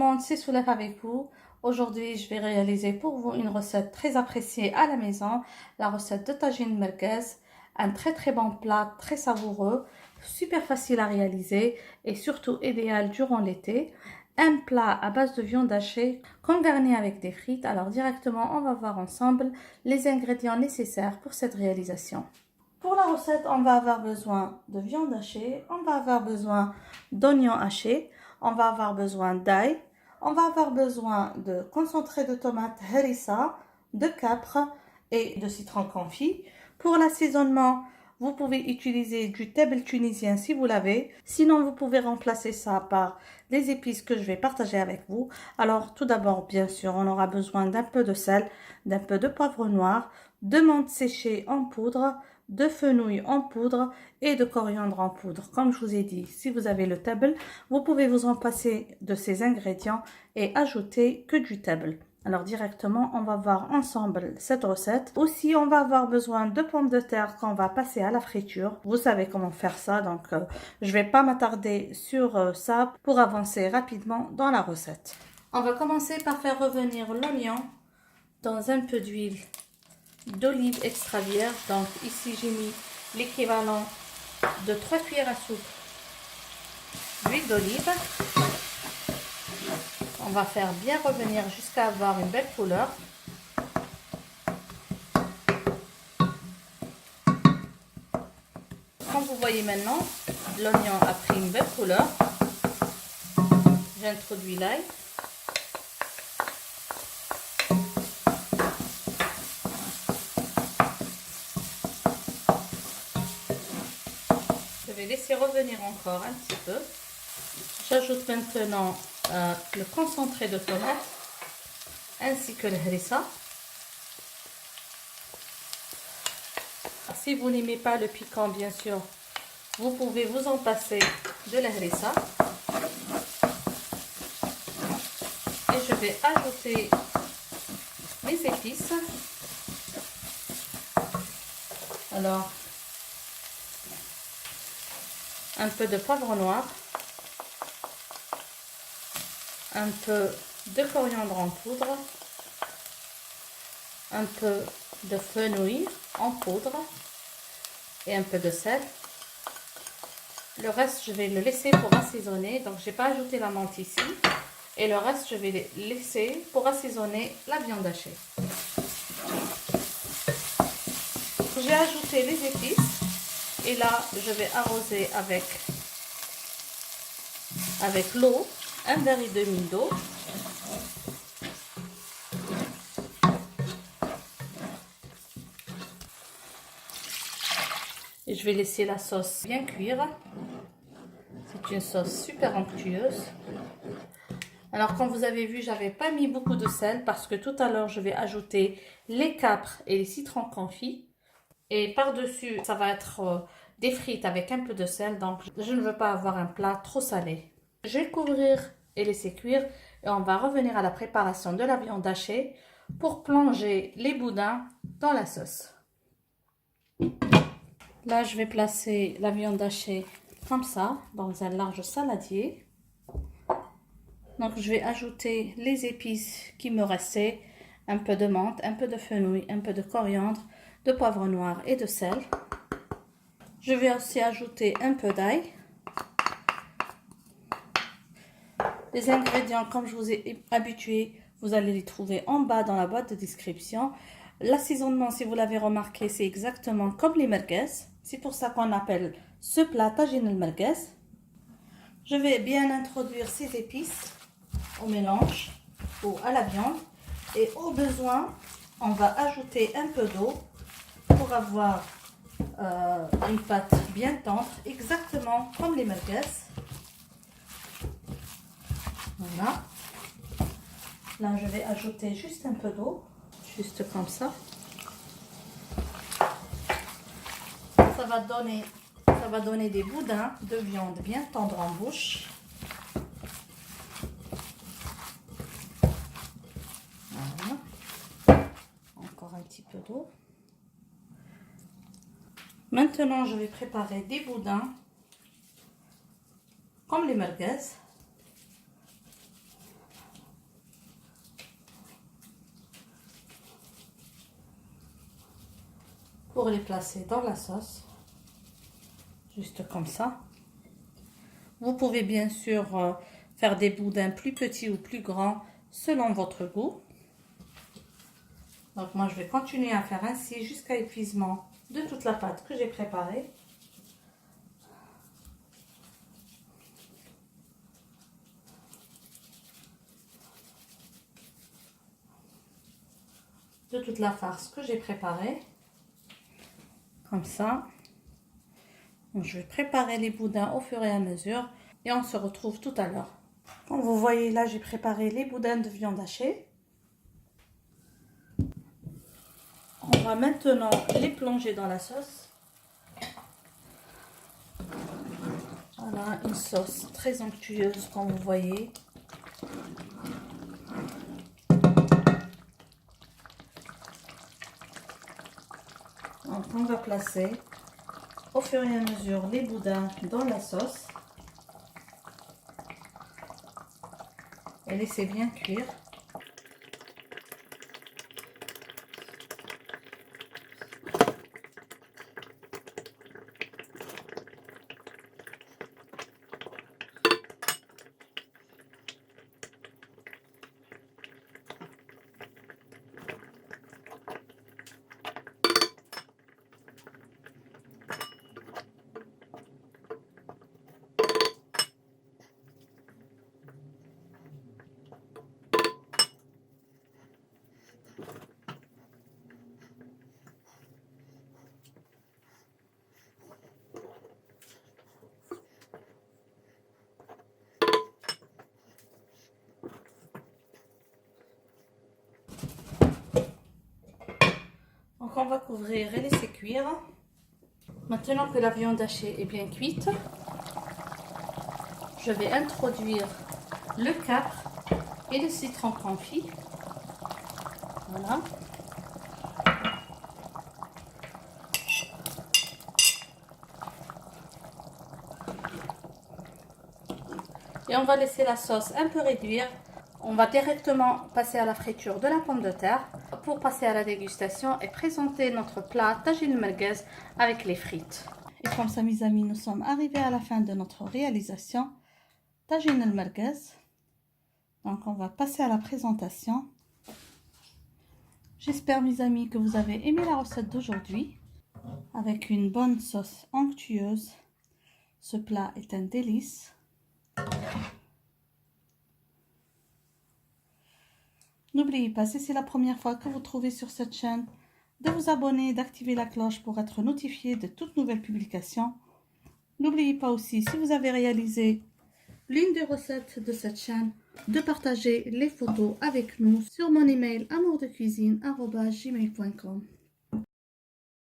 monde, c'est Soulef avec vous. Aujourd'hui, je vais réaliser pour vous une recette très appréciée à la maison, la recette de tagine merguez, un très bon plat, très savoureux, super facile à réaliser et surtout idéal durant l'été. Un plat à base de viande hachée qu'on garnit avec des frites. Alors directement, on va voir ensemble les ingrédients nécessaires pour cette réalisation. Pour la recette, on va avoir besoin de viande hachée, on va avoir besoin d'oignons hachés, on va avoir besoin d'ail, on va avoir besoin de concentré de tomate harissa, de capre et de citron confit. Pour l'assaisonnement, vous pouvez utiliser du table tunisien si vous l'avez. Sinon, vous pouvez remplacer ça par les épices que je vais partager avec vous. Alors, tout d'abord, bien sûr, on aura besoin d'un peu de sel, d'un peu de poivre noir, de menthe séchée en poudre, de fenouil en poudre et de coriandre en poudre. Comme je vous ai dit, si vous avez le table, vous pouvez vous en passer de ces ingrédients et ajouter que du table. Alors directement, on va voir ensemble cette recette. Aussi, on va avoir besoin de pommes de terre qu'on va passer à la friture. Vous savez comment faire ça, donc je vais pas m'attarder sur ça pour avancer rapidement dans la recette. On va commencer par faire revenir l'oignon dans un peu d'huile d'olive extra vierge. Donc ici j'ai mis l'équivalent de 3 cuillères à soupe d'huile d'olive. On va faire bien revenir jusqu'à avoir une belle couleur. Comme vous voyez maintenant, l'oignon a pris une belle couleur. J'introduis l'ail. Je vais laisser revenir encore un petit peu. J'ajoute maintenant le concentré de tomate ainsi que le harissa. Si vous n'aimez pas le piquant, bien sûr, vous pouvez vous en passer de la harissa. Et je vais ajouter les épices. Alors, un peu de poivre noir, un peu de coriandre en poudre, un peu de fenouil en poudre et un peu de sel. Le reste, je vais le laisser pour assaisonner. Donc, j'ai pas ajouté la menthe ici. Et le reste, je vais laisser pour assaisonner la viande hachée. J'ai ajouté les épices. Et là, je vais arroser avec l'eau, un verre et demi d'eau. Et je vais laisser la sauce bien cuire. C'est une sauce super onctueuse. Alors, comme vous avez vu, j'avais pas mis beaucoup de sel parce que tout à l'heure, je vais ajouter les capres et les citrons confits. Et par-dessus, ça va être des frites avec un peu de sel. Donc, je ne veux pas avoir un plat trop salé. Je vais couvrir et laisser cuire. Et on va revenir à la préparation de la viande hachée pour plonger les boudins dans la sauce. Là, je vais placer la viande hachée comme ça, dans un large saladier. Donc, je vais ajouter les épices qui me restaient. Un peu de menthe, un peu de fenouil, un peu de coriandre, de poivre noir et de sel. Je vais aussi ajouter un peu d'ail. Les ingrédients, comme je vous ai habitué, vous allez les trouver en bas dans la boîte de description. L'assaisonnement, si vous l'avez remarqué, c'est exactement comme les merguez. C'est pour ça qu'on appelle ce plat tagine al merguez. Je vais bien introduire ces épices au mélange ou à la viande. Et au besoin, on va ajouter un peu d'eau pour avoir une pâte bien tendre, exactement comme les merguez. Voilà. Là, je vais ajouter juste un peu d'eau, juste comme ça. Ça va donner des boudins de viande bien tendres en bouche. Voilà. Encore un petit peu d'eau. Maintenant, je vais préparer des boudins comme les merguez. pour les placer dans la sauce. Juste comme ça. Vous pouvez bien sûr faire des boudins plus petits ou plus grands selon votre goût. Donc moi je vais continuer à faire ainsi jusqu'à épuisement de toute la pâte que j'ai préparée. De toute la farce que j'ai préparée. Comme ça. Donc, je vais préparer les boudins au fur et à mesure et on se retrouve tout à l'heure. Comme vous voyez là, j'ai préparé les boudins de viande hachée. On va maintenant les plonger dans la sauce. Voilà, une sauce très onctueuse comme vous voyez. Donc on va placer au fur et à mesure les boudins dans la sauce et laisser bien cuire. Donc on va couvrir et laisser cuire. Maintenant que la viande hachée est bien cuite, je vais introduire le capre et le citron confit. Voilà. Et on va laisser la sauce un peu réduire. On va directement passer à la friture de la pomme de terre pour passer à la dégustation et présenter notre plat tagine merguez avec les frites. Et comme ça mes amis, nous sommes arrivés à la fin de notre réalisation tagine merguez. Donc on va passer à la présentation. J'espère mes amis que vous avez aimé la recette d'aujourd'hui avec une bonne sauce onctueuse. Ce plat est un délice. N'oubliez pas, si c'est la première fois que vous trouvez sur cette chaîne, de vous abonner et d'activer la cloche pour être notifié de toutes nouvelles publications. N'oubliez pas aussi, si vous avez réalisé l'une des recettes de cette chaîne, de partager les photos avec nous sur mon email amourdecuisine@gmail.com.